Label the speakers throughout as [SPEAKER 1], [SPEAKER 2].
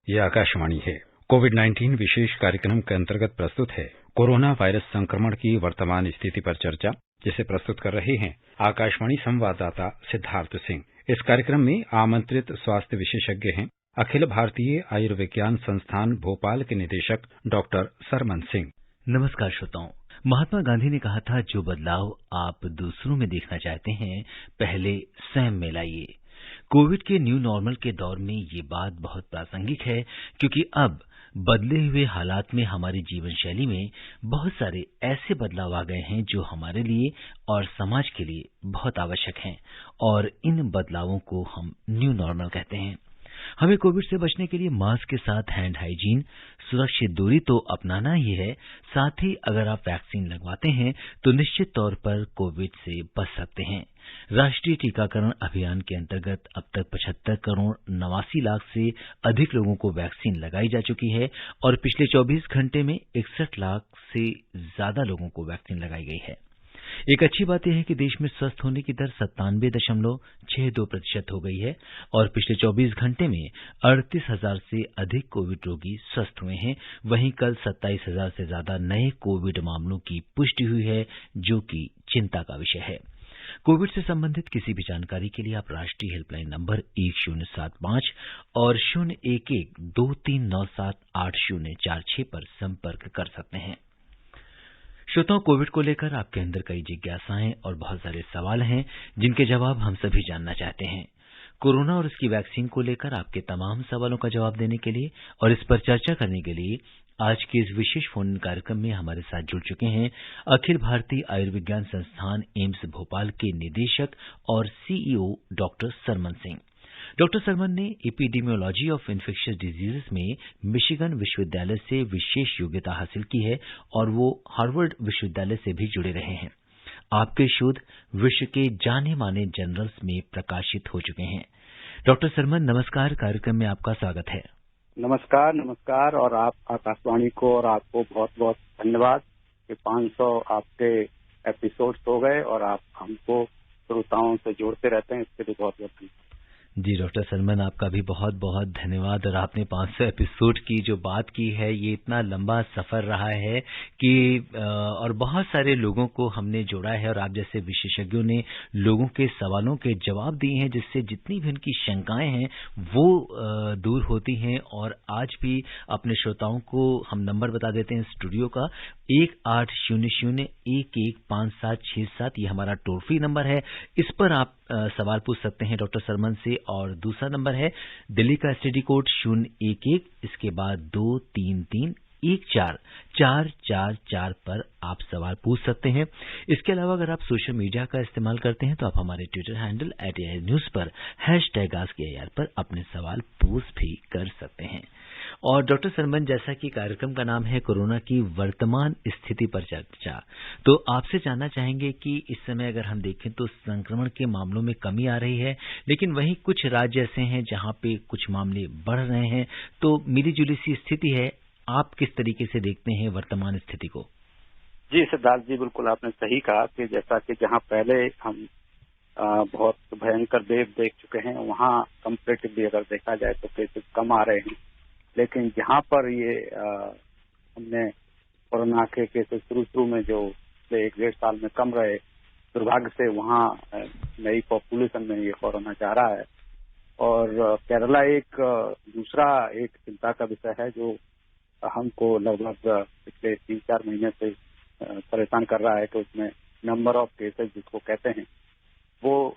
[SPEAKER 1] ये आकाशवाणी है। कोविड-19 विशेष कार्यक्रम के अंतर्गत प्रस्तुत है कोरोना वायरस संक्रमण की वर्तमान स्थिति पर चर्चा, जिसे प्रस्तुत कर रहे हैं आकाशवाणी संवाददाता सिद्धार्थ सिंह। इस कार्यक्रम में आमंत्रित स्वास्थ्य विशेषज्ञ हैं अखिल भारतीय आयुर्विज्ञान संस्थान भोपाल के निदेशक डॉक्टर सरमन सिंह।
[SPEAKER 2] नमस्कार श्रोताओं। महात्मा गांधी ने कहा था, जो बदलाव आप दूसरों में देखना चाहते हैं, पहले स्वयं में लाइए। कोविड के न्यू नॉर्मल के दौर में ये बात बहुत प्रासंगिक है, क्योंकि अब बदले हुए हालात में हमारी जीवन शैली में बहुत सारे ऐसे बदलाव आ गए हैं जो हमारे लिए और समाज के लिए बहुत आवश्यक हैं, और इन बदलावों को हम न्यू नॉर्मल कहते हैं। हमें कोविड से बचने के लिए मास्क के साथ हैंड हाइजीन, सुरक्षित दूरी तो अपनाना ही है। साथ ही अगर आप वैक्सीन लगवाते हैं तो निश्चित तौर पर कोविड से बच सकते हैं। राष्ट्रीय टीकाकरण अभियान के अंतर्गत अब तक 75 करोड़ 89 लाख से अधिक लोगों को वैक्सीन लगाई जा चुकी है, और पिछले 24 घंटे में 61 लाख से ज्यादा लोगों को वैक्सीन लगाई गई है। एक अच्छी बात यह है कि देश में स्वस्थ होने की दर 97.62% हो गई है, और पिछले 24 घंटे में 38,000 से अधिक कोविड रोगी स्वस्थ हुए हैं। वहीं कल 27,000 से ज्यादा नए कोविड मामलों की पुष्टि हुई है, जो कि चिंता का विषय है। कोविड से संबंधित किसी भी जानकारी के लिए आप राष्ट्रीय हेल्पलाइन नंबर 1075 और 011-2397-8046 पर संपर्क कर सकते हैं। श्रोताओं, कोविड को लेकर आपके अंदर कई जिज्ञासाएं और बहुत सारे सवाल हैं, जिनके जवाब हम सभी जानना चाहते हैं। कोरोना और उसकी वैक्सीन को लेकर आपके तमाम सवालों का जवाब देने के लिए और इस पर चर्चा करने के लिए आज के इस विशेष फोन कार्यक्रम में हमारे साथ जुड़ चुके हैं अखिल भारतीय आयुर्विज्ञान संस्थान एम्स भोपाल के निदेशक और CEO doctor Sarman Singh. Doctor Sarman ने एपिडेमियोलॉजी ऑफ इन्फेक्शियस डिजीजेस में मिशिगन विश्वविद्यालय से विशेष योग्यता हासिल की है, और वो हार्वर्ड विश्वविद्यालय से भी जुड़े रहे हैं। आपके शोध विश्व के जाने माने जर्नल्स में प्रकाशित हो चुके हैं। डॉक्टर सरमन, नमस्कार। कार्यक्रम में आपका स्वागत है।
[SPEAKER 3] नमस्कार। और आप आकाशवाणी को और आपको बहुत बहुत धन्यवाद कि 500 आपके एपिसोड हो गए और आप हमको श्रोताओं से जोड़ते रहते हैं, इसके लिए बहुत बहुत धन्यवाद।
[SPEAKER 2] जी डॉक्टर सरमन, आपका भी बहुत बहुत धन्यवाद। और आपने 500 एपिसोड की जो बात की है, ये इतना लंबा सफर रहा है कि और बहुत सारे लोगों को हमने जोड़ा है, और आप जैसे विशेषज्ञों ने लोगों के सवालों के जवाब दिए हैं, जिससे जितनी भी उनकी शंकाएं हैं वो दूर होती हैं। और आज भी अपने श्रोताओं को हम नंबर बता देते हैं स्टूडियो का, 1800-115767, ये हमारा टोल फ्री नंबर है। इस पर आप सवाल पूछ सकते हैं डॉक्टर सरमन से। और दूसरा नंबर है दिल्ली का एसटीडी कोड 011, इसके बाद 2331444 पर आप सवाल पूछ सकते हैं। इसके अलावा अगर आप सोशल मीडिया का इस्तेमाल करते हैं तो आप हमारे ट्विटर हैंडल @AIRnews पर #AskAIR पर अपने सवाल पोस्ट भी कर सकते हैं। और डॉक्टर सरमन, जैसा कि कार्यक्रम का नाम है कोरोना की वर्तमान स्थिति पर चर्चा, तो आपसे जानना चाहेंगे कि इस समय अगर हम देखें तो संक्रमण के मामलों में कमी आ रही है, लेकिन वहीं कुछ राज्य ऐसे हैं जहां पे कुछ मामले बढ़ रहे हैं। तो मिली-जुली सी स्थिति है। आप किस तरीके से देखते हैं वर्तमान स्थिति को?
[SPEAKER 3] जी सिद्धार्थ जी, बिल्कुल आपने सही कहा कि जैसा कि जहां पहले हम बहुत भयंकर वेव देख चुके हैं, वहां कंपैरेटिवली अगर देखा जाए तो केसेस कम आ रहे हैं। लेकिन जहां पर ये हमने कोरोना के केसेस शुरू में जो 1-1.5 साल में कम रहे, दुर्भाग्य से वहां नई पॉपुलेशन में ये कोरोना जा रहा है। और केरला एक दूसरा एक चिंता का विषय है, जो हमको लगभग पिछले 3-4 महीने से परेशान कर रहा है कि उसमें नंबर ऑफ केसेस जिसको कहते हैं वो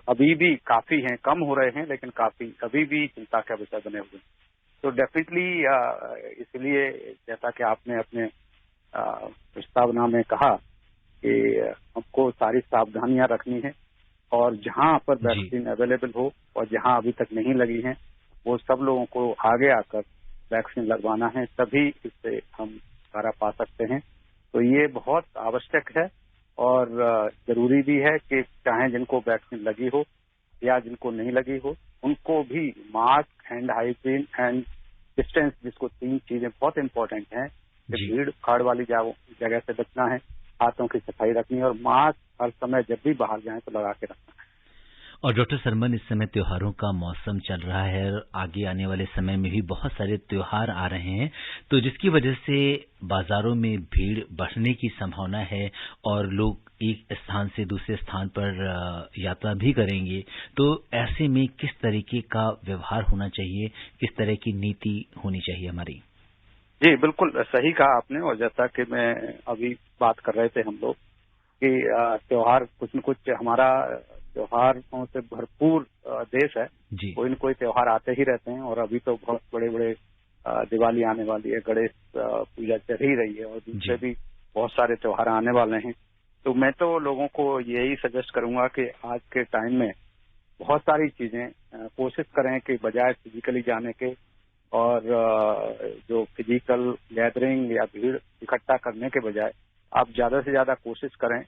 [SPEAKER 3] अभी भी काफी हैं, कम हो रहे हैं, लेकिन काफी अभी भी चिंता का विषय बने हुए हैं। तो डेफिनेटली इसलिए जैसा कि आपने अपने प्रस्तावना में कहा कि हमको सारी सावधानियां रखनी है, और जहां पर वैक्सीन अवेलेबल हो और जहां अभी तक नहीं लगी है, वो सब लोगों को आगे आकर वैक्सीन लगवाना है, तभी इससे हम छुटकारा पा सकते हैं। तो ये बहुत आवश्यक है और जरूरी भी है कि चाहे जिनको वैक्सीन लगी हो या जिनको नहीं लगी हो, उनको भी mask, hand hygiene and distance, जिसको 3 चीजें बहुत इंपॉर्टेंट हैं, भीड़ भाड़ वाली जगह से बचना है, हाथों की सफाई रखनी है, और मास्क हर समय जब भी बाहर जाएं तो लगा के रखना है।
[SPEAKER 2] और डॉक्टर सरमन, इस समय त्योहारों का मौसम चल रहा है और आगे आने वाले समय में भी बहुत सारे त्योहार आ रहे हैं, तो जिसकी वजह से बाजारों में भीड़ बढ़ने की संभावना है और लोग एक स्थान से दूसरे स्थान पर यात्रा भी करेंगे। तो ऐसे में किस तरीके का व्यवहार होना चाहिए, किस तरह की नीति होनी चाहिए हमारी?
[SPEAKER 3] जी, बिल्कुल सही कहा आपने। और जैसा कि मैं अभी बात कर रहे थे हम लोग कि त्योहार कुछ न कुछ, हमारा त्योहारों से भरपूर देश है।
[SPEAKER 2] जी।
[SPEAKER 3] कोई न कोई त्योहार आते ही रहते हैं और अभी तो बहुत बड़े बड़े दिवाली आने वाली है, गणेश पूजा चल ही रही है और दूसरे भी बहुत सारे त्योहार आने वाले हैं। तो मैं तो लोगों को यही सजेस्ट करूंगा कि आज के टाइम में बहुत सारी चीजें कोशिश करें कि बजाय फिजिकली जाने के और जो फिजिकल गैदरिंग या भीड़ इकट्ठा करने के बजाय आप ज्यादा से ज्यादा कोशिश करें।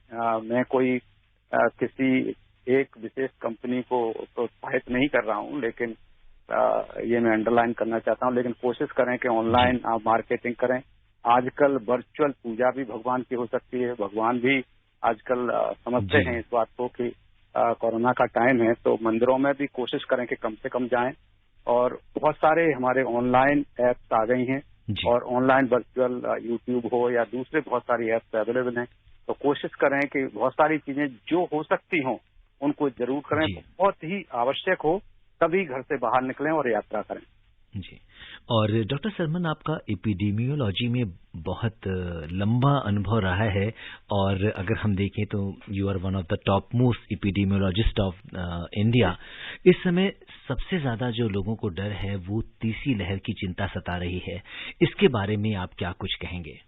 [SPEAKER 3] मैं कोई किसी एक विशेष कंपनी को प्रोत्साहित नहीं कर रहा हूं, लेकिन ये मैं अंडरलाइन करना चाहता हूं, लेकिन कोशिश करें कि ऑनलाइन आप मार्केटिंग करें। आजकल वर्चुअल पूजा भी भगवान की हो सकती है। भगवान भी आजकल समझते हैं इस बात को कि कोरोना का टाइम है, तो मंदिरों में भी कोशिश करें कि कम से कम जाएं। और बहुत सारे हमारे ऑनलाइन ऐप्स आ गई हैं और ऑनलाइन वर्चुअल यूट्यूब हो या दूसरे बहुत सारी ऐप्स अवेलेबल हैं। तो कोशिश करें कि बहुत सारी चीजें जो हो सकती हों उनको जरूर करें। बहुत ही आवश्यक हो तभी घर से बाहर निकलें और यात्रा करें।
[SPEAKER 2] जी। और डॉक्टर सरमन, आपका एपिडेमियोलॉजी में बहुत लंबा अनुभव रहा है और अगर हम देखें तो you are one of the top most epidemiologist of India. इस समय सबसे ज्यादा जो लोगों को डर है वो तीसरी लहर की चिंता सता रही है। इसके बारे में आप क्या कुछ कहेंगे?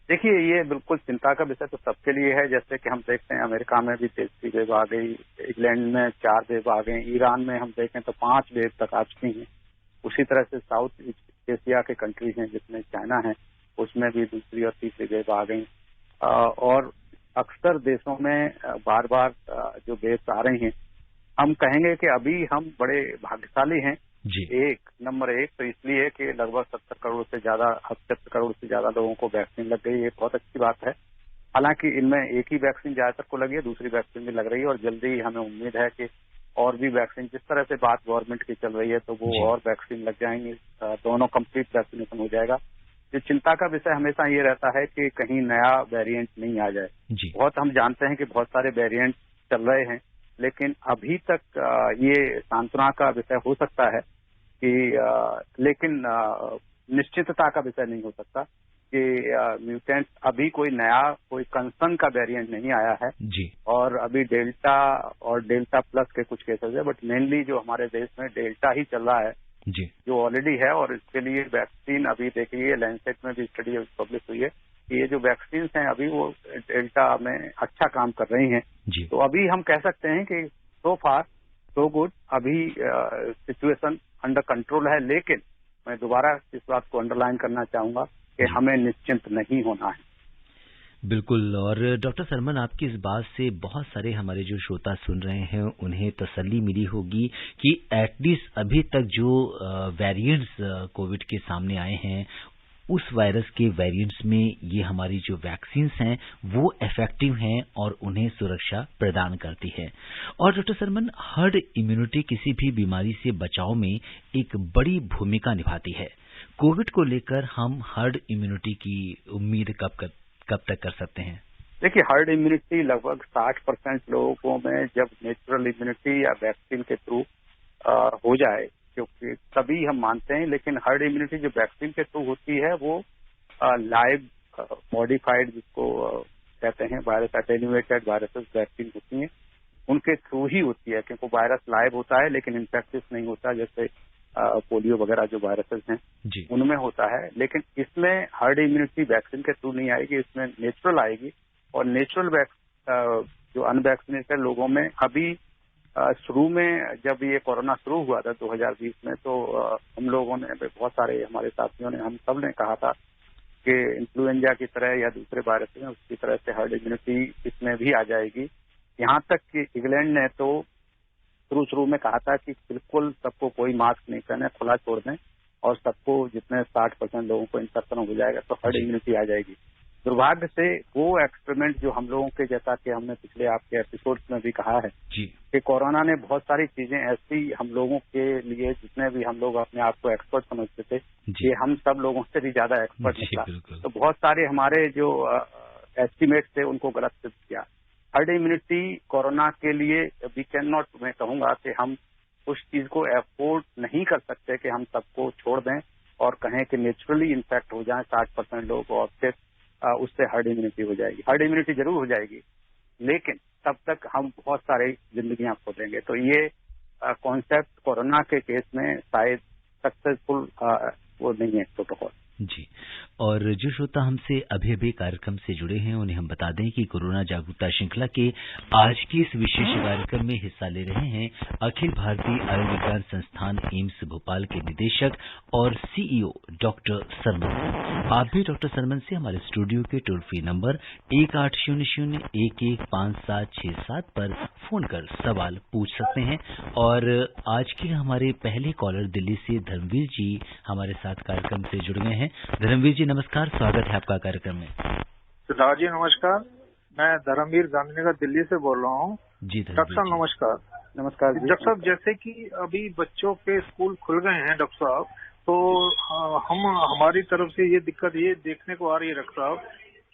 [SPEAKER 3] देखिए, ये बिल्कुल चिंता का विषय तो सबके लिए है। जैसे कि हम देखते हैं अमेरिका में भी तीसरी वेव आ गई, इंग्लैंड में 4 वेव आ गए, ईरान में हम देखें तो 5 वेव तक आ चुकी हैं। उसी तरह से साउथ एशिया के कंट्रीज हैं जिसमें चाइना है, उसमें भी दूसरी और तीसरी वेव आ गई। और अक्सर देशों में बार बार जो वेव्स आ रही हैं, हम कहेंगे कि अभी हम बड़े भाग्यशाली हैं। नंबर एक तो इसलिए कि लगभग 70 करोड़ से ज्यादा 78 करोड़ से ज्यादा लोगों को वैक्सीन लग गई। ये बहुत अच्छी बात है। हालांकि इनमें एक ही वैक्सीन ज्यादातर को लगी है, दूसरी वैक्सीन भी लग रही है और जल्दी ही हमें उम्मीद है कि और भी वैक्सीन, जिस तरह से बात गवर्नमेंट की चल रही है, तो वो और वैक्सीन लग जाएंगे। दोनों कंप्लीट वैक्सीनेशन हो जाएगा। जो चिंता का विषय हमेशा ये रहता है कि कहीं नया वेरिएंट नहीं आ जाए। बहुत हम जानते हैं कि बहुत सारे वेरिएंट चल रहे हैं, लेकिन अभी तक ये सांत्वना का विषय हो सकता है कि लेकिन निश्चितता का विषय नहीं हो सकता कि म्यूटेंट अभी कोई नया कोई कंसर्न का वेरिएंट नहीं आया है। और अभी डेल्टा और डेल्टा प्लस के कुछ केसेस है, बट मेनली जो हमारे देश में डेल्टा ही चल रहा है जो ऑलरेडी है। और इसके लिए वैक्सीन अभी देखिए लैंसेट में भी स्टडी पब्लिश हुई है कि ये जो वैक्सीन हैं अभी वो डेल्टा में अच्छा काम कर रही हैं। तो अभी हम कह सकते हैं कि सो फार सो गुड, अभी सिचुएशन अंडर कंट्रोल है। लेकिन मैं दोबारा इस बात को अंडरलाइन करना चाहूंगा कि हमें निश्चिंत नहीं होना है।
[SPEAKER 2] बिल्कुल। और डॉक्टर सरमन, आपकी इस बात से बहुत सारे हमारे जो श्रोता सुन रहे हैं उन्हें तसल्ली मिली होगी कि एटलीस्ट अभी तक जो वेरिएंट्स कोविड के सामने आए हैं उस वायरस के वेरिएंट्स में ये हमारी जो वैक्सीन्स हैं वो इफेक्टिव हैं और उन्हें सुरक्षा प्रदान करती है। और डॉक्टर सरमन, हर्ड इम्यूनिटी किसी भी बीमारी से बचाव में एक बड़ी भूमिका निभाती है। कोविड को लेकर हम हर्ड इम्यूनिटी की उम्मीद कब तक कर सकते हैं?
[SPEAKER 3] देखिए, हर्ड इम्यूनिटी लगभग 60% लोगों में जब नेचुरल इम्यूनिटी या वैक्सीन के थ्रू हो जाए, क्योंकि तभी हम मानते हैं। लेकिन हर्ड इम्यूनिटी जो वैक्सीन के थ्रू होती है वो लाइव मॉडिफाइड, जिसको कहते हैं वायरस एटेन्यूएटेड वायरसेस वैक्सीन होती हैं, उनके थ्रू ही होती है। क्योंकि वायरस लाइव होता है लेकिन इन्फेक्टिस नहीं होता, जैसे पोलियो वगैरह जो वायरसेस हैं उनमें होता है। लेकिन इसमें हर्ड इम्यूनिटी वैक्सीन के थ्रू नहीं आएगी, इसमें नेचुरल आएगी। और नेचुरल जो अनवैक्सीनेटेड लोगों में अभी शुरू में जब ये कोरोना शुरू हुआ था 2020 में, तो हम लोगों ने, बहुत सारे हमारे साथियों ने, हम सब ने कहा था कि इन्फ्लुएंजा की तरह या दूसरे वायरस में उसकी तरह से हर्ड इम्यूनिटी इसमें भी आ जाएगी। यहाँ तक कि इंग्लैंड ने तो शुरू में कहा था कि बिल्कुल सबको कोई मास्क नहीं पहने, खुला छोड़ दें और सबको जितने 60% लोगों को इंफेक्शन हो जाएगा तो हर्ड इम्यूनिटी आ जाएगी। दुर्भाग्य से वो एक्सपेरिमेंट जो हम लोगों के, जैसा कि हमने पिछले आपके एपिसोड में भी कहा है
[SPEAKER 2] जी
[SPEAKER 3] कि कोरोना ने बहुत सारी चीजें ऐसी हम लोगों के लिए, जितने भी हम लोग अपने आप को एक्सपर्ट समझते थे, कि हम सब लोगों से भी ज्यादा एक्सपर्ट निकला। तो बहुत सारे हमारे जो एस्टिमेट थे उनको गलत सिद्ध किया। हर्ड इम्यूनिटी कोरोना के लिए वी कैन नॉट, मैं कहूंगा कि हम उस चीज को अफोर्ड नहीं कर सकते कि हम सबको छोड़ दें और कहें कि नेचुरली इन्फेक्ट हो जाएं 60% लोग और फिर उससे हर्ड इम्यूनिटी हो जाएगी। हर्ड इम्यूनिटी जरूर हो जाएगी, लेकिन तब तक हम बहुत सारी जिंदगियां खो देंगे। तो ये कॉन्सेप्ट कोरोना के केस में शायद सक्सेसफुल वो नहीं है प्रोटोकॉल।
[SPEAKER 2] जी। और जो श्रोता हमसे अभी अभी कार्यक्रम से जुड़े हैं उन्हें हम बता दें कि कोरोना जागरूकता श्रृंखला के आज के इस विशेष कार्यक्रम में हिस्सा ले रहे हैं अखिल भारतीय आयुर्विज्ञान संस्थान एम्स भोपाल के निदेशक और सीईओ डॉक्टर सरमन। आप भी डॉक्टर सरमन से हमारे स्टूडियो के टोल फ्री नंबर 1800-115767 पर फोन कर सवाल पूछ सकते हैं। और आज के हमारे पहले कॉलर दिल्ली से धर्मवीर जी हमारे साथ कार्यक्रम से जुड़ गए हैं। धर्मवीर जी नमस्कार, स्वागत है आपका कार्यक्रम में।
[SPEAKER 4] सिद्धार्थ जी नमस्कार, मैं धर्मवीर गांधीनगर दिल्ली से बोल रहा हूँ।
[SPEAKER 2] जी
[SPEAKER 4] डॉक्टर साहब नमस्कार।
[SPEAKER 3] नमस्कार
[SPEAKER 4] डॉक्टर साहब, जैसे कि अभी बच्चों के स्कूल खुल गए हैं डॉक्टर साहब, तो हमारी तरफ से ये दिक्कत ये देखने को आ रही है डॉक्टर साहब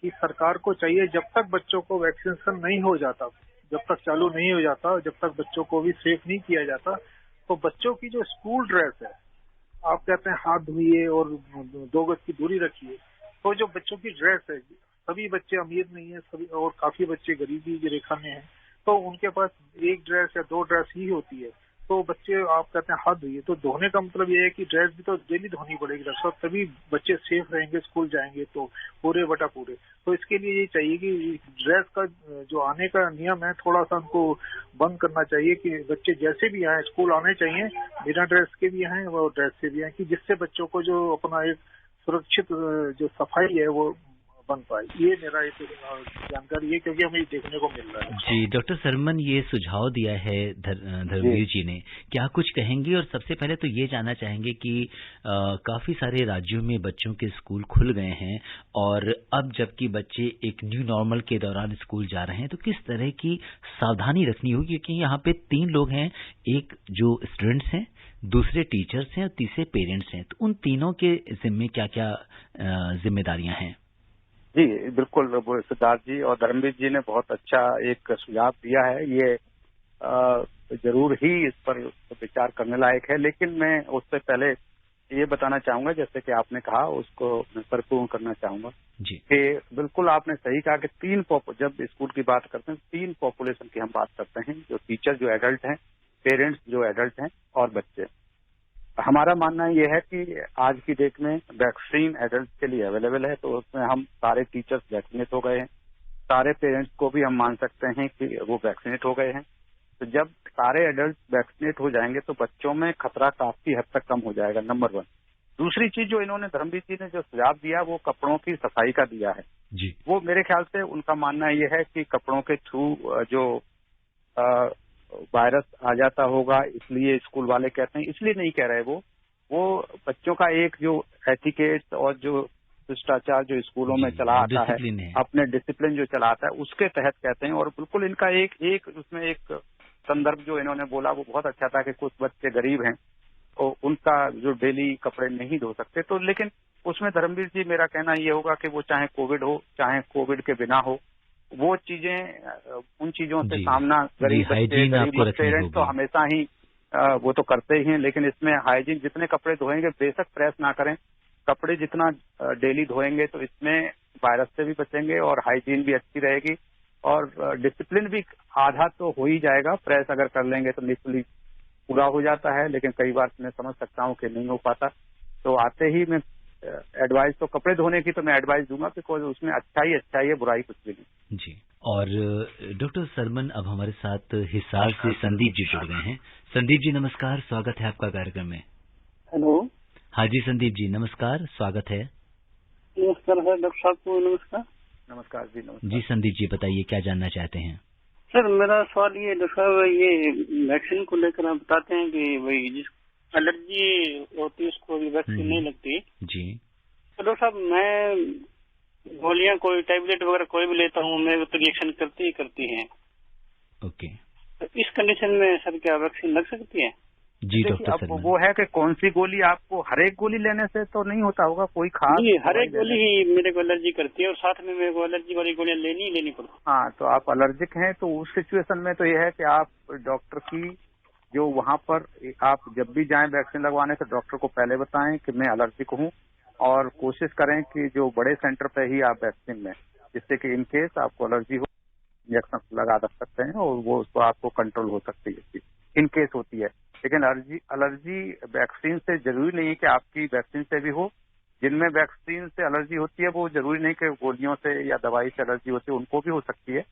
[SPEAKER 4] कि सरकार को चाहिए जब तक बच्चों को वैक्सीनेशन नहीं हो जाता, जब तक चालू नहीं हो जाता, जब तक बच्चों को भी सेफ नहीं किया जाता, तो बच्चों की जो स्कूल ड्रेस है, आप कहते हैं हाथ धोइए और 2 गज की दूरी रखिए, तो जो बच्चों की ड्रेस है, सभी बच्चे अमीर नहीं है, सभी और काफी बच्चे गरीबी की रेखा में हैं, तो उनके पास 1 ड्रेस या 2 ड्रेस ही होती है। तो बच्चे आप कहते हैं हाथ धोइए, तो धोने का मतलब ये है कि ड्रेस भी तो डेली धोनी पड़ेगी डॉक्टर साहब, तभी बच्चे सेफ रहेंगे, स्कूल जाएंगे तो पूरे बटा पूरे। तो इसके लिए ये चाहिए कि ड्रेस का जो आने का नियम है थोड़ा सा उनको बंद करना चाहिए कि बच्चे जैसे भी आए स्कूल आने चाहिए, बिना ड्रेस के भी आए और ड्रेस से भी आए, कि जिससे बच्चों को जो अपना एक सुरक्षित जो सफाई है वो बन पाए। ये मेरा एक जानकारी है, क्योंकि हमें देखने को मिल रहा है।
[SPEAKER 2] जी डॉक्टर सरमन, ये सुझाव दिया है धर्मवीर जी ने, क्या कुछ कहेंगे? और सबसे पहले तो ये जानना चाहेंगे कि काफी सारे राज्यों में बच्चों के स्कूल खुल गए हैं और अब जबकि बच्चे एक न्यू नॉर्मल के दौरान स्कूल जा रहे हैं, तो किस तरह की सावधानी रखनी होगी? क्योंकि यहाँ पे 3 लोग हैं, एक जो स्टूडेंट्स हैं, दूसरे टीचर्स हैं और तीसरे पेरेंट्स हैं, तो उन तीनों के जिम्मे क्या क्या जिम्मेदारियां हैं?
[SPEAKER 3] जी बिल्कुल सिद्धार्थ जी और धर्मवीर जी ने बहुत अच्छा एक सुझाव दिया है। ये जरूर ही इस पर विचार करने लायक है, लेकिन मैं उससे पहले ये बताना चाहूंगा, जैसे कि आपने कहा उसको मैं परिपूर्ण करना चाहूंगा
[SPEAKER 2] जी
[SPEAKER 3] कि बिल्कुल आपने सही कहा कि जब स्कूल की बात करते हैं 3 पॉपुलेशन की हम बात करते हैं, जो टीचर जो एडल्ट हैं, पेरेंट्स जो एडल्ट हैं और बच्चे। हमारा मानना यह है कि आज की डेट में वैक्सीन एडल्ट के लिए अवेलेबल है, तो उसमें हम सारे टीचर्स वैक्सीनेट हो गए हैं, सारे पेरेंट्स को भी हम मान सकते हैं कि वो वैक्सीनेट हो गए हैं। तो जब सारे एडल्ट वैक्सीनेट हो जाएंगे तो बच्चों में खतरा काफी हद तक कम हो जाएगा, नंबर 1। दूसरी चीज जो इन्होंने धर्मवीर जी ने जो सुझाव दिया वो कपड़ों की सफाई का दिया है
[SPEAKER 2] जी।
[SPEAKER 3] वो मेरे ख्याल से उनका मानना ये है कि कपड़ों के थ्रू जो वायरस आ जाता होगा, इसलिए स्कूल वाले कहते हैं, इसलिए नहीं कह रहे वो बच्चों का एक जो एथिकेट और जो शिष्टाचार जो स्कूलों में चला आता है, अपने डिसिप्लिन जो चला आता है उसके तहत कहते हैं। और बिल्कुल इनका एक उसमें एक संदर्भ जो इन्होंने बोला वो बहुत अच्छा था कि कुछ बच्चे गरीब हैं और उनका जो डेली कपड़े नहीं धो सकते, तो लेकिन उसमें धर्मवीर जी मेरा कहना ये होगा कि वो चाहे कोविड हो चाहे कोविड के बिना हो, वो चीजें उन चीजों से सामना गरीब बच्चे गरीब पेरेंट्स तो हमेशा ही वो तो करते ही हैं, लेकिन इसमें हाइजीन जितने कपड़े धोएंगे, बेशक प्रेस ना करें, कपड़े जितना डेली धोएंगे तो इसमें वायरस से भी बचेंगे और हाइजीन भी अच्छी रहेगी और डिसिप्लिन भी आधा तो हो ही जाएगा। प्रेस अगर कर लेंगे तो निश्चित पूरा हो जाता है, लेकिन कई बार मैं समझ सकता हूँ कि नहीं हो पाता। तो आते ही मैं एडवाइस तो कपड़े धोने की तो मैं एडवाइस दूंगा, बिकॉज उसमें अच्छा ही है, बुराई कुछ भी नहीं।
[SPEAKER 2] जी। और डॉक्टर सरमन, अब हमारे साथ हिसार से संदीप जी जुड़ गए हैं। संदीप जी नमस्कार, स्वागत है आपका कार्यक्रम में।
[SPEAKER 5] हेलो।
[SPEAKER 2] हाँ जी संदीप जी नमस्कार, स्वागत है।
[SPEAKER 5] नमस्कार है डॉक्टर साहब को। नमस्कार।
[SPEAKER 3] नमस्कार जी। नमस्कार
[SPEAKER 2] जी संदीप जी बताइए क्या जानना चाहते हैं?
[SPEAKER 5] सर मेरा सवाल ये डॉक्टर साहब, ये वैक्सीन को लेकर आप बताते हैं कि भाई जिस एलर्जी होती है उसको भी वैक्सीन नहीं लगती
[SPEAKER 2] जी।
[SPEAKER 5] तो डॉक्टर साहब मैं गोलियां कोई टैबलेट वगैरह कोई भी लेता हूँ मैं, तो रिएक्शन करती है।
[SPEAKER 2] ओके,
[SPEAKER 5] तो इस कंडीशन में सर क्या वैक्सीन लग सकती है?
[SPEAKER 2] जी डॉक्टर
[SPEAKER 3] अब
[SPEAKER 2] सरमन।
[SPEAKER 3] वो है कि कौन सी गोली आपको, हर एक गोली लेने से तो नहीं होता होगा, कोई खास
[SPEAKER 5] जी, हर एक गोली ही मेरे को एलर्जी करती है और साथ में मेरे को एलर्जी वाली गोलियां लेनी पड़ती है।
[SPEAKER 3] हाँ, तो आप एलर्जिक हैं तो उस सिचुएशन में तो यह है कि आप डॉक्टर की जो वहाँ पर आप जब भी जाएं वैक्सीन लगवाने तो डॉक्टर को पहले बताएं कि मैं एलर्जिक हूँ, और कोशिश करें कि जो बड़े सेंटर पे ही आप वैक्सीन लें, जिससे कि इन केस आपको एलर्जी हो इंजेक्शन लगा सकते हैं और वो उसको आपको कंट्रोल हो सकती है इन केस होती है। लेकिन एलर्जी वैक्सीन से जरूरी नहीं है कि आपकी वैक्सीन से भी हो। जिनमें वैक्सीन से एलर्जी होती है वो जरूरी नहीं कि गोलियों से या दवाई से एलर्जी होती है, उनको भी हो सकती है,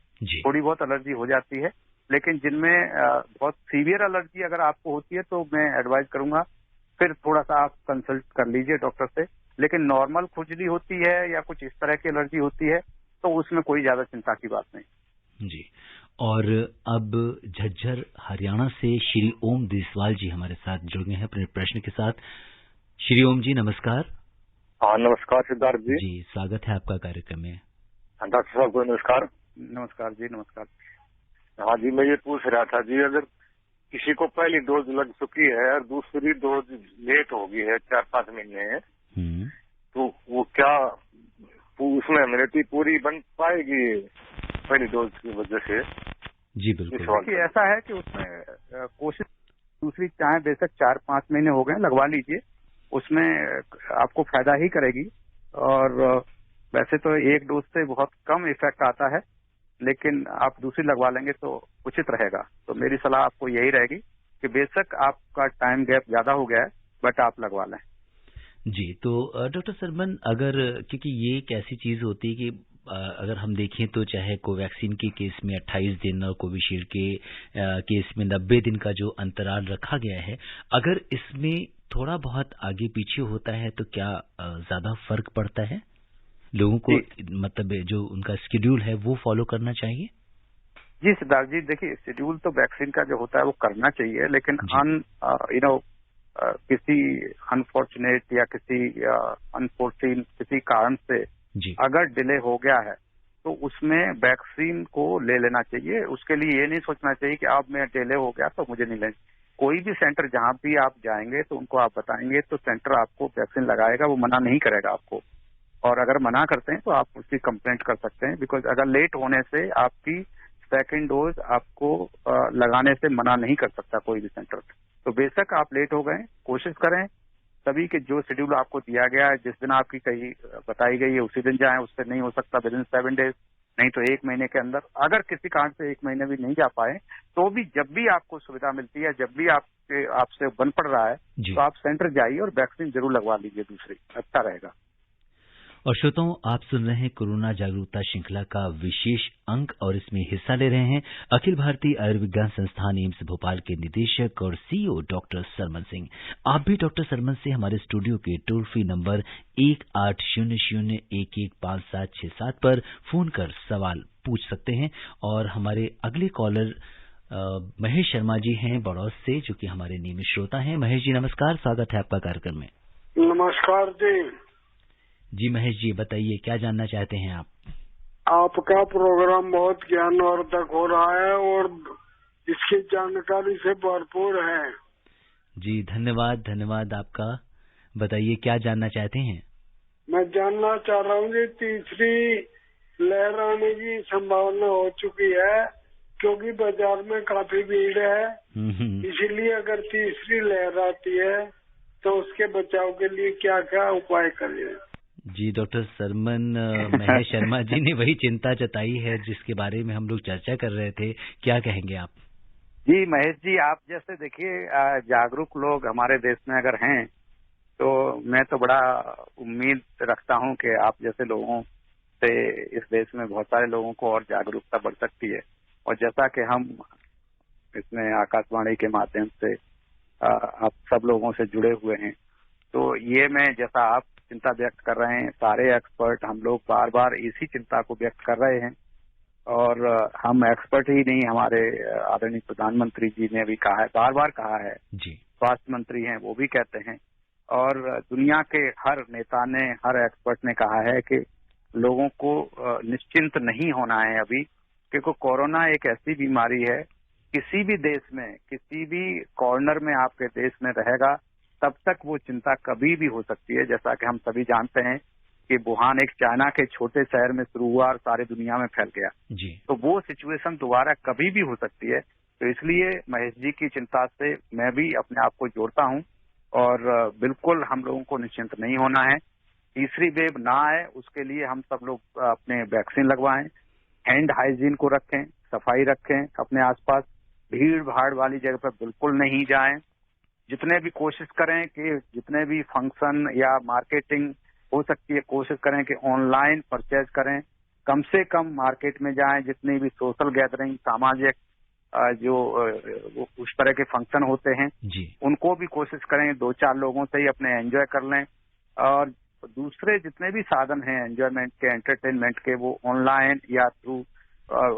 [SPEAKER 3] थोड़ी बहुत एलर्जी हो जाती है। लेकिन जिनमें बहुत सीवियर एलर्जी अगर आपको होती है तो मैं एडवाइज करूंगा फिर थोड़ा सा आप कंसल्ट कर लीजिए डॉक्टर से। लेकिन नॉर्मल खुजली होती है या कुछ इस तरह की एलर्जी होती है तो उसमें कोई ज्यादा चिंता की बात नहीं।
[SPEAKER 2] जी, और अब झज्जर हरियाणा से श्री ओम देसवाल जी हमारे साथ जुड़ गए हैं अपने प्रश्न के साथ। श्री ओम जी नमस्कार।
[SPEAKER 6] हाँ नमस्कार सिद्धार्थ जी।
[SPEAKER 2] जी, स्वागत है आपका कार्यक्रम में।
[SPEAKER 6] डॉक्टर साहब को नमस्कार।
[SPEAKER 3] नमस्कार जी, नमस्कार।
[SPEAKER 6] हाँ जी, मैं ये पूछ रहा था जी, अगर किसी को पहली डोज लग चुकी है और दूसरी डोज लेट हो गई है 4-5 महीने, तो वो क्या उसमें इम्यूनिटी पूरी बन पाएगी पहली डोज की वजह से?
[SPEAKER 2] जी बिल्कुल।
[SPEAKER 3] देखिए ऐसा है कि उसमें कोशिश दूसरी चाहे बेशक 4-5 महीने हो गए लगवा लीजिए, उसमें आपको फायदा ही करेगी। और वैसे तो एक डोज से बहुत कम इफेक्ट आता है, लेकिन आप दूसरी लगवा लेंगे तो उचित रहेगा। तो मेरी सलाह आपको यही रहेगी कि बेशक आपका टाइम गैप ज्यादा हो गया है बट आप लगवा लें।
[SPEAKER 2] जी, तो डॉक्टर सरमन, अगर क्योंकि ये एक ऐसी चीज होती है कि अगर हम देखें तो चाहे कोवैक्सीन के केस में 28 दिन और कोविशील्ड के केस में 90 दिन का जो अंतराल रखा गया है, अगर इसमें थोड़ा बहुत आगे पीछे होता है तो क्या ज्यादा फर्क पड़ता है? लोगों को मतलब जो उनका शेड्यूल है वो फॉलो करना चाहिए?
[SPEAKER 3] जी सिद्धार्थ जी, देखिए शेड्यूल तो वैक्सीन का जो होता है वो करना चाहिए, लेकिन किसी अनफॉर्चुनेट या किसी अनफोर्सीन किसी कारण से अगर डिले हो गया है तो उसमें वैक्सीन को ले लेना चाहिए। उसके लिए ये नहीं सोचना चाहिए कि अब मैं डिले हो गया तो मुझे नहीं लेना। कोई भी सेंटर जहां भी आप जाएंगे तो उनको आप बताएंगे तो सेंटर आपको वैक्सीन लगाएगा, वो मना नहीं करेगा आपको। और अगर मना करते हैं तो आप उसकी कंप्लेंट कर सकते हैं, बिकॉज अगर लेट होने से आपकी सेकेंड डोज आपको लगाने से मना नहीं कर सकता कोई भी सेंटर। तो बेशक आप लेट हो गए, कोशिश करें सभी के जो शेड्यूल आपको दिया गया है, जिस दिन आपकी कहीं बताई गई है उसी दिन जाएं। उससे नहीं हो सकता विदिन 7 डेज, नहीं तो 1 महीने के अंदर। अगर किसी कारण से 1 महीने भी नहीं जा पाए तो भी जब भी आपको सुविधा मिलती है, जब भी आपसे बन पड़ रहा है तो आप सेंटर जाइए और वैक्सीन जरूर लगवा लीजिए दूसरी, अच्छा रहेगा।
[SPEAKER 2] और श्रोताओं, आप सुन रहे हैं कोरोना जागरूकता श्रृंखला का विशेष अंक और इसमें हिस्सा ले रहे हैं अखिल भारतीय आयुर्विज्ञान संस्थान एम्स भोपाल के निदेशक और सीईओ डॉक्टर सरमन सिंह। आप भी डॉक्टर सरमन से हमारे स्टूडियो के टोल फ्री नंबर 1800115767 पर फोन कर सवाल पूछ सकते हैं। और हमारे अगले कॉलर महेश शर्मा जी हैं बड़ौद से, जो कि हमारे नियमित श्रोता हैं। महेश जी नमस्कार, स्वागत है आपका कार्यक्रम में।
[SPEAKER 7] नमस्कार
[SPEAKER 2] जी महेश जी, बताइए क्या जानना चाहते हैं आप?
[SPEAKER 7] आपका प्रोग्राम बहुत ज्ञानवर्धक हो रहा है और इसकी जानकारी से भरपूर है।
[SPEAKER 2] जी धन्यवाद आपका। बताइए क्या जानना चाहते हैं?
[SPEAKER 7] मैं जानना चाह रहा हूँ कि तीसरी लहर आने की संभावना हो चुकी है, क्योंकि बाजार में काफी भीड़ है। इसीलिए अगर तीसरी लहर आती है तो उसके बचाव के लिए क्या क्या उपाय करें?
[SPEAKER 2] जी डॉक्टर सरमन, महेश शर्मा जी ने वही चिंता जताई है जिसके बारे में हम लोग चर्चा कर रहे थे। क्या कहेंगे आप?
[SPEAKER 3] जी महेश जी, आप जैसे देखिए जागरूक लोग हमारे देश में अगर हैं तो मैं तो बड़ा उम्मीद रखता हूं कि आप जैसे लोगों से इस देश में बहुत सारे लोगों को और जागरूकता बढ़ सकती है। और जैसा कि हम इसमें आकाशवाणी के माध्यम से आप सब लोगों से जुड़े हुए हैं, तो ये मैं जैसा आप चिंता व्यक्त कर रहे हैं, सारे एक्सपर्ट हम लोग बार बार इसी चिंता को व्यक्त कर रहे हैं। और हम एक्सपर्ट ही नहीं, हमारे आदरणीय प्रधानमंत्री जी ने भी कहा है, बार बार कहा है जी, स्वास्थ्य मंत्री हैं वो भी कहते हैं, और दुनिया के हर नेता ने, हर एक्सपर्ट ने कहा है कि लोगों को निश्चिंत नहीं होना है अभी, क्योंकि कोरोना एक ऐसी बीमारी है, किसी भी देश में, किसी भी कॉर्नर में आपके देश में रहेगा, तब तक वो चिंता कभी भी हो सकती है। जैसा कि हम सभी जानते हैं कि वुहान एक चाइना के छोटे शहर में शुरू हुआ और सारी दुनिया में फैल गया
[SPEAKER 2] जी।
[SPEAKER 3] तो वो सिचुएशन दोबारा कभी भी हो सकती है। तो इसलिए महेश जी की चिंता से मैं भी अपने आप को जोड़ता हूं और बिल्कुल हम लोगों को निश्चिंत नहीं होना है। तीसरी वेव ना आए उसके लिए हम सब लोग अपने वैक्सीन लगवाएं, हैंड हाइजीन को रखें, सफाई रखें अपने आसपास, भीड़ भाड़ वाली जगह पर बिल्कुल नहीं जाएं। जितने भी कोशिश करें कि जितने भी फंक्शन या मार्केटिंग हो सकती है, कोशिश करें कि ऑनलाइन परचेज करें, कम से कम मार्केट में जाएं। जितनी भी सोशल गैदरिंग, सामाजिक जो उस तरह के फंक्शन होते हैं
[SPEAKER 2] जी,
[SPEAKER 3] उनको भी कोशिश करें 2-4 लोगों से ही अपने एंजॉय कर लें। और दूसरे जितने भी साधन हैं एंजॉयमेंट के, एंटरटेनमेंट के, वो ऑनलाइन या थ्रू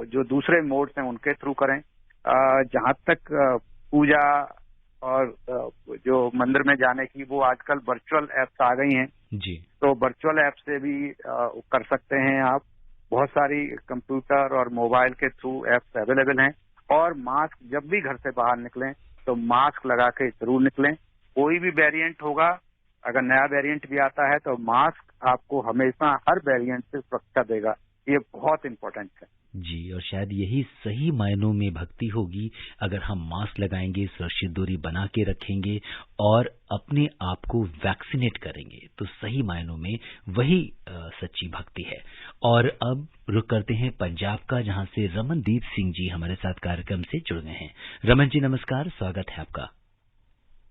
[SPEAKER 3] जो दूसरे मोड्स हैं उनके थ्रू करें। जहां तक पूजा और जो मंदिर में जाने की, वो आजकल वर्चुअल एप्स आ गई हैं
[SPEAKER 2] जी,
[SPEAKER 3] तो वर्चुअल ऐप से भी कर सकते हैं आप। बहुत सारी कंप्यूटर और मोबाइल के थ्रू एप्स अवेलेबल हैं। और मास्क, जब भी घर से बाहर निकलें तो मास्क लगा के जरूर निकलें। कोई भी वेरिएंट होगा, अगर नया वेरिएंट भी आता है तो मास्क आपको हमेशा हर वेरिएंट से सुरक्षा देगा। ये बहुत इंपॉर्टेंट है
[SPEAKER 2] जी। और शायद यही सही मायनों में भक्ति होगी, अगर हम मास्क लगाएंगे, सुरक्षित दूरी बना के रखेंगे और अपने आप को वैक्सीनेट करेंगे, तो सही मायनों में वही सच्ची भक्ति है। और अब रुक करते हैं पंजाब का, जहां से रमनदीप सिंह जी हमारे साथ कार्यक्रम से जुड़ गए हैं। रमन जी नमस्कार, स्वागत है आपका।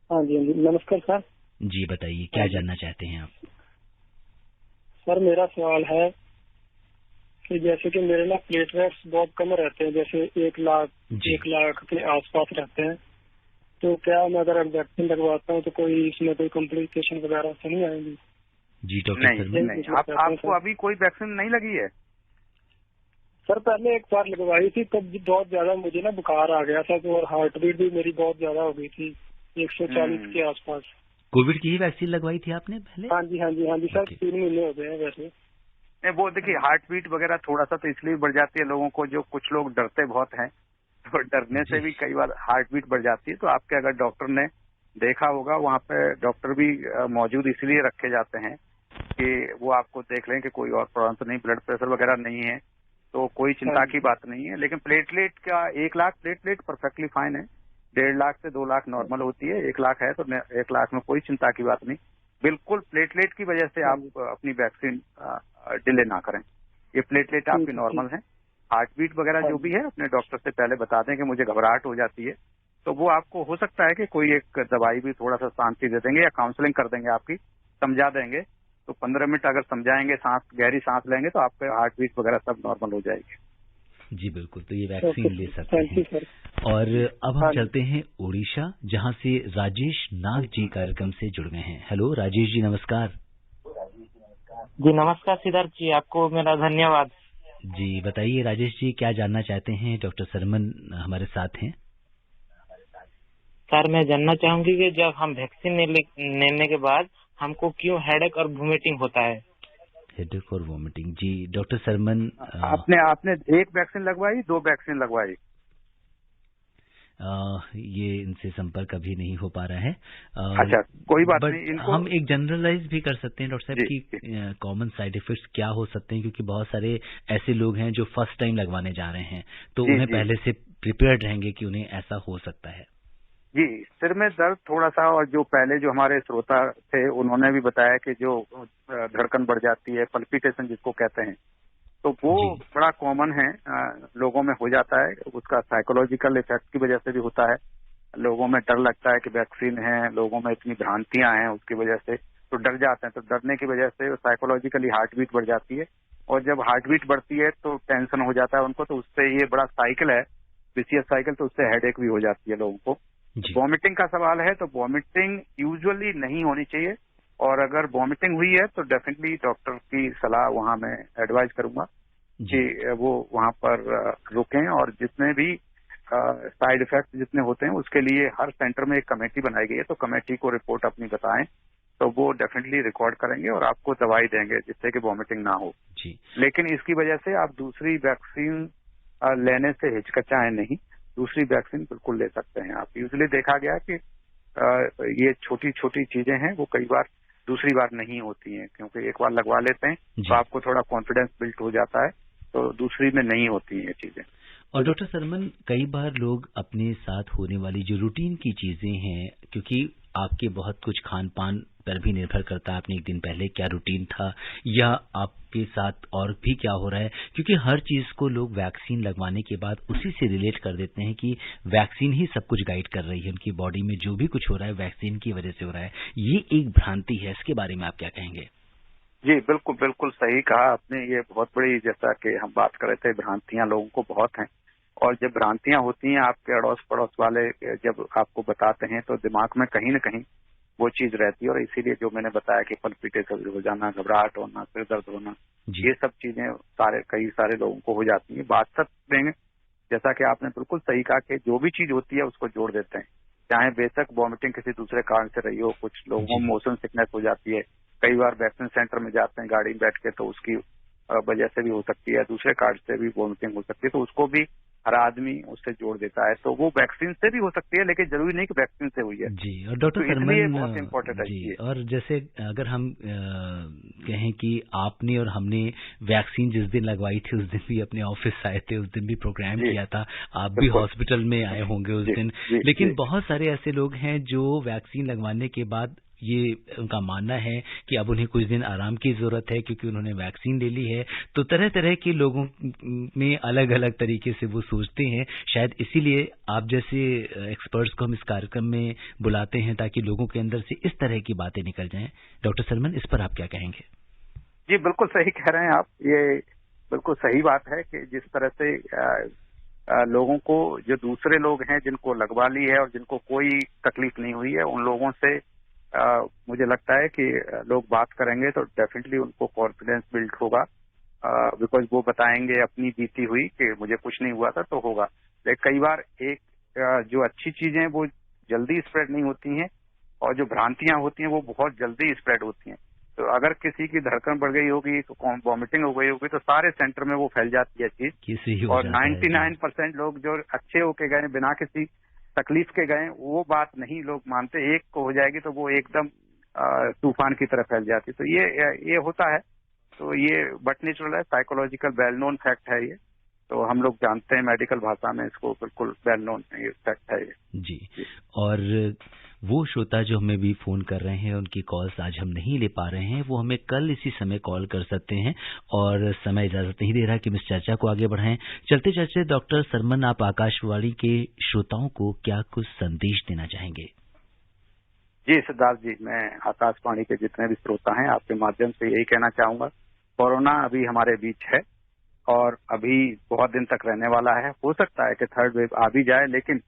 [SPEAKER 8] हाँ जी नमस्कार सर
[SPEAKER 2] जी, बताइए क्या जानना चाहते हैं आप?
[SPEAKER 8] सर मेरा सवाल है कि जैसे कि मेरे ना प्लेटलेट्स बहुत कम रहते हैं, जैसे 1 लाख के आसपास रहते हैं, तो क्या मैं अगर वैक्सीन लगवाता हूँ तो कोई इसमें कोई कॉम्प्लिकेशन वगैरह तो नहीं आएंगी?
[SPEAKER 2] जी डॉक्टर
[SPEAKER 3] नहीं, आपको अभी कोई वैक्सीन नहीं लगी है?
[SPEAKER 8] सर पहले एक बार लगवाई थी, तब बहुत ज्यादा मुझे ना बुखार आ गया था, तो और हार्ट बीट भी मेरी बहुत ज्यादा हो गई थी, 140 के आसपास।
[SPEAKER 2] कोविड की ही वैक्सीन लगवाई थी आपने पहले?
[SPEAKER 8] हाँ जी सर, 3 महीने हो गए हैं वैसे।
[SPEAKER 3] नहीं, वो देखिए हार्ट बीट वगैरह थोड़ा सा तो इसलिए बढ़ जाती है लोगों को, जो कुछ लोग डरते बहुत हैं, तो डरने से भी कई बार हार्ट बीट बढ़ जाती है। तो आपके अगर डॉक्टर ने देखा होगा, वहाँ पे डॉक्टर भी मौजूद इसलिए रखे जाते हैं कि वो आपको देख लें कि कोई और प्रॉब्लम तो नहीं, ब्लड प्रेशर वगैरह नहीं है, तो कोई चिंता की बात नहीं है। लेकिन प्लेटलेट का 1 लाख प्लेटलेट परफेक्टली फाइन है। 1.5 लाख से 2 लाख नॉर्मल होती है, 1 लाख है तो 1 लाख में कोई चिंता की बात नहीं। बिल्कुल प्लेटलेट की वजह से आप अपनी वैक्सीन डिले ना करें। ये प्लेटलेट आपकी नॉर्मल है। हार्ट बीट वगैरह जो भी है अपने डॉक्टर से पहले बता दें कि मुझे घबराहट हो जाती है, तो वो आपको हो सकता है कि कोई एक दवाई भी थोड़ा सा शांति दे देंगे या काउंसलिंग कर देंगे, आपकी समझा देंगे। तो 15 मिनट अगर समझाएंगे, गहरी सांस लेंगे तो आपके हार्ट बीट वगैरह सब नॉर्मल हो जाएगी।
[SPEAKER 2] जी बिल्कुल, तो ये वैक्सीन ले सकते हैं। और अब हम चलते हैं उड़ीसा, जहां से राजेश नाग जी कार्यक्रम से जुड़ गए हैं। हेलो राजेश जी नमस्कार।
[SPEAKER 9] जी नमस्कार सिद्धार्थ जी, आपको मेरा धन्यवाद।
[SPEAKER 2] जी बताइए राजेश जी, क्या जानना चाहते हैं? डॉक्टर सरमन हमारे साथ हैं।
[SPEAKER 9] सर मैं जानना चाहूंगी कि जब हम वैक्सीन लेने के बाद हमको क्यों हेडेक और वोमिटिंग होता है?
[SPEAKER 2] हेडेक और वोमिटिंग, जी डॉक्टर सरमन।
[SPEAKER 3] आपने 1 वैक्सीन लगवाई, 2 वैक्सीन लगवाई?
[SPEAKER 2] ये इनसे संपर्क अभी नहीं हो पा रहा है।
[SPEAKER 3] अच्छा कोई बात नहीं, इनको
[SPEAKER 2] हम एक जनरलाइज भी कर सकते हैं डॉक्टर साहब की कॉमन साइड इफेक्ट्स क्या हो सकते हैं, क्योंकि बहुत सारे ऐसे लोग हैं जो फर्स्ट टाइम लगवाने जा रहे हैं, तो उन्हें पहले से प्रिपेयर्ड रहेंगे कि उन्हें ऐसा हो सकता है।
[SPEAKER 3] जी, सिर में दर्द थोड़ा सा, और जो पहले जो हमारे श्रोता थे उन्होंने भी बताया कि जो धड़कन बढ़ जाती है, पल्पिटेशन जिसको कहते हैं, तो वो बड़ा कॉमन है, लोगों में हो जाता है। उसका साइकोलॉजिकल इफेक्ट की वजह से भी होता है। लोगों में डर लगता है कि वैक्सीन है, लोगों में इतनी भ्रांतियां हैं उसकी वजह से, तो डर जाते हैं। तो डरने की वजह से साइकोलॉजिकली हार्ट बीट बढ़ जाती है, और जब हार्ट बीट बढ़ती है तो टेंशन हो जाता है उनको, तो उससे ये बड़ा साइकिल है, विशियस साइकिल, तो उससे हेडेक भी हो जाती है लोगों को। वॉमिटिंग का सवाल है, तो वॉमिटिंग यूजुअली नहीं होनी चाहिए, और अगर वॉमिटिंग हुई है तो डेफिनेटली डॉक्टर की सलाह वहां मैं एडवाइज करूंगा कि वो वहां पर रुकें। और जितने भी साइड इफेक्ट जितने होते हैं उसके लिए हर सेंटर में एक कमेटी बनाई गई है, तो कमेटी को रिपोर्ट अपनी बताएं तो वो डेफिनेटली रिकॉर्ड करेंगे और आपको दवाई देंगे जिससे कि वॉमिटिंग ना हो
[SPEAKER 2] जी।
[SPEAKER 3] लेकिन इसकी वजह से आप दूसरी वैक्सीन लेने से हिचकिचाएं नहीं, दूसरी वैक्सीन बिल्कुल ले सकते हैं आप। यूजुअली देखा गया कि ये छोटी छोटी चीजें हैं वो कई बार दूसरी बार नहीं होती हैं, क्योंकि एक बार लगवा लेते हैं तो आपको थोड़ा कॉन्फिडेंस बिल्ड हो जाता है, तो दूसरी में नहीं होती हैं ये चीजें।
[SPEAKER 2] और डॉक्टर सरमन, कई बार लोग अपने साथ होने वाली जो रूटीन की चीजें हैं, क्योंकि आपके बहुत कुछ खान पान पर भी निर्भर करता है, आपने एक दिन पहले क्या रूटीन था या आपके साथ और भी क्या हो रहा है, क्योंकि हर चीज को लोग वैक्सीन लगवाने के बाद उसी से रिलेट कर देते हैं कि वैक्सीन ही सब कुछ गाइड कर रही है, उनकी बॉडी में जो भी कुछ हो रहा है वैक्सीन की वजह से हो रहा है। ये एक भ्रांति है, इसके बारे में आप क्या कहेंगे?
[SPEAKER 3] जी बिल्कुल बिल्कुल सही कहा आपने। ये बहुत बड़ी, जैसा कि हम बात कर रहे थे, भ्रांतियां लोगों को बहुत हैं, और जब भ्रांतियां होती हैं आपके अड़ोस पड़ोस वाले जब आपको बताते हैं तो दिमाग में कहीं न कहीं वो चीज रहती है, और इसीलिए जो मैंने बताया कि पलपिटेशन हो जाना, घबराहट होना, सिर दर्द होना, ये सब चीजें कई सारे लोगों को हो जाती हैं। बात सब में जैसा कि आपने बिल्कुल सही कहा कि जो भी चीज होती है उसको जोड़ देते हैं, चाहे बेशक वॉमिटिंग किसी दूसरे कारण से रही हो, कुछ लोगों को मोशन सिकनेस हो जाती है, कई बार वैक्सीन सेंटर में जाते हैं गाड़ी में बैठ के तो उसकी वजह से भी हो सकती है, दूसरे कारण से भी वॉमिटिंग हो सकती है, तो उसको भी हर आदमी उससे जोड़ देता है। तो वो वैक्सीन से भी हो सकती है, लेकिन जरूरी नहीं कि वैक्सीन से हुई है।
[SPEAKER 2] जी। और डॉक्टर सरमन,
[SPEAKER 3] बहुत इम्पोर्टेंट है
[SPEAKER 2] जी, और जैसे अगर हम कहें कि आपने और हमने वैक्सीन जिस दिन लगवाई थी उस दिन भी अपने ऑफिस आए थे, उस दिन भी प्रोग्राम किया था, आप भी हॉस्पिटल में आए होंगे उस दिन, लेकिन बहुत सारे ऐसे लोग हैं जो वैक्सीन लगवाने के बाद ये उनका मानना है कि अब उन्हें कुछ दिन आराम की जरूरत है क्योंकि उन्होंने वैक्सीन ले ली है। तो तरह तरह के लोगों में अलग अलग तरीके से वो सोचते हैं, शायद इसीलिए आप जैसे एक्सपर्ट्स को हम इस कार्यक्रम में बुलाते हैं ताकि लोगों के अंदर से इस तरह की बातें निकल जाएं। डॉक्टर सरमन, इस पर आप क्या कहेंगे?
[SPEAKER 3] जी बिल्कुल सही कह रहे हैं आप, ये बिल्कुल सही बात है कि जिस तरह से लोगों को, जो दूसरे लोग हैं जिनको लगवा ली है और जिनको कोई तकलीफ नहीं हुई है, उन लोगों से मुझे लगता है कि लोग बात करेंगे तो डेफिनेटली उनको कॉन्फिडेंस बिल्ड होगा, बिकॉज वो बताएंगे अपनी बीती हुई कि मुझे कुछ नहीं हुआ था तो होगा। लेकिन कई बार जो अच्छी चीजें वो जल्दी स्प्रेड नहीं होती हैं, और जो भ्रांतियां होती हैं वो बहुत जल्दी स्प्रेड होती हैं। तो अगर किसी की धड़कन बढ़ गई होगी, तो वॉमिटिंग हो गई होगी, तो सारे सेंटर में वो फैल जाती है चीज, और 99% लोग जो अच्छे होके गए बिना किसी तकलीफ के गए, वो बात नहीं लोग मानते। एक को हो जाएगी तो वो एकदम तूफान की तरह फैल जाती। तो ये होता है, तो ये बट नेचुरल है, साइकोलॉजिकल वेल नोन फैक्ट है ये, तो हम लोग जानते हैं मेडिकल भाषा में इसको, बिल्कुल वेल नोन फैक्ट है ये।
[SPEAKER 2] जी। और वो श्रोता जो हमें भी फोन कर रहे हैं, उनकी कॉल्स आज हम नहीं ले पा रहे हैं, वो हमें कल इसी समय कॉल कर सकते हैं, और समय इजाजत नहीं दे रहा कि हम इस चर्चा को आगे बढ़ाएं। चलते चलते डॉक्टर सरमन, आप आकाशवाणी के श्रोताओं को क्या कुछ संदेश देना चाहेंगे?
[SPEAKER 3] जी सिद्धार्थ जी, मैं आकाशवाणी के जितने भी श्रोता हैं आपके माध्यम से यही कहना चाहूंगा, कोरोना अभी हमारे बीच है और अभी बहुत दिन तक रहने वाला है। हो सकता है कि थर्ड वेव आ भी जाए, लेकिन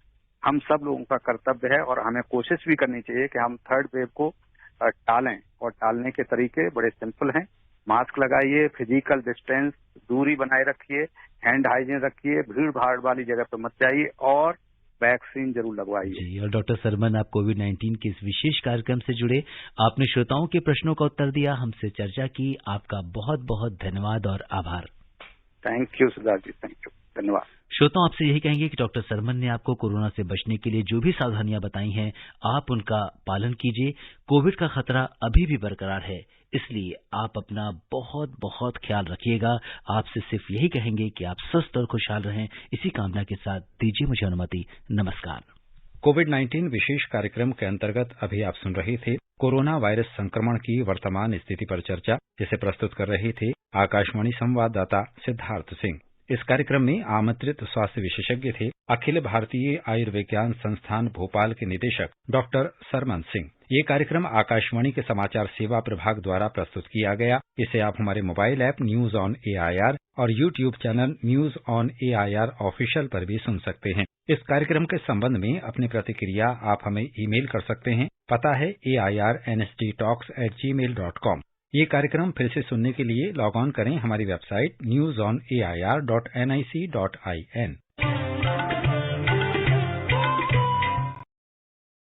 [SPEAKER 3] हम सब लोगों का कर्तव्य है और हमें कोशिश भी करनी चाहिए कि हम थर्ड वेव को टालें, और टालने के तरीके बड़े सिंपल हैं। मास्क लगाइए, फिजिकल डिस्टेंस, दूरी बनाए रखिए, हैंड हाइजीन रखिए, भीड़ भाड़ वाली जगह पर मत जाइए, और वैक्सीन जरूर लगवाइए।
[SPEAKER 2] जी। और डॉक्टर सरमन, आप कोविड-19 के इस विशेष कार्यक्रम से जुड़े, आपने श्रोताओं के प्रश्नों का उत्तर दिया, हमसे चर्चा की, आपका बहुत बहुत धन्यवाद और आभार।
[SPEAKER 3] Thank you Siddharth ji, thank you, धन्यवाद।
[SPEAKER 2] श्रोताओं, आपसे यही कहेंगे कि डॉक्टर सरमन ने आपको कोरोना से बचने के लिए जो भी सावधानियां बताई हैं, आप उनका पालन कीजिए। कोविड का खतरा अभी भी बरकरार है, इसलिए आप अपना बहुत बहुत ख्याल रखिएगा। आपसे सिर्फ यही कहेंगे कि आप स्वस्थ और खुशहाल रहें। इसी कामना के साथ दीजिए मुझे अनुमति। नमस्कार।
[SPEAKER 1] कोविड-19 विशेष कार्यक्रम के अंतर्गत अभी आप सुन रहे थे कोरोना वायरस संक्रमण की वर्तमान स्थिति पर चर्चा, जिसे प्रस्तुत कर रहे थे आकाशवाणी संवाददाता सिद्धार्थ सिंह। इस कार्यक्रम में आमंत्रित स्वास्थ्य विशेषज्ञ थे अखिल भारतीय आयुर्विज्ञान संस्थान भोपाल के निदेशक डॉक्टर सरमन सिंह। ये कार्यक्रम आकाशवाणी के समाचार सेवा प्रभाग द्वारा प्रस्तुत किया गया। इसे आप हमारे mobile app news on AIR और YouTube channel news on AIR official पर भी सुन सकते हैं। इस कार्यक्रम के संबंध में अपनी प्रतिक्रिया आप हमें ईमेल कर सकते हैं। पता है airnsttalks@gmail.com। ये कार्यक्रम फिर से सुनने के लिए लॉग ऑन करें हमारी वेबसाइट newsonair.nic.in।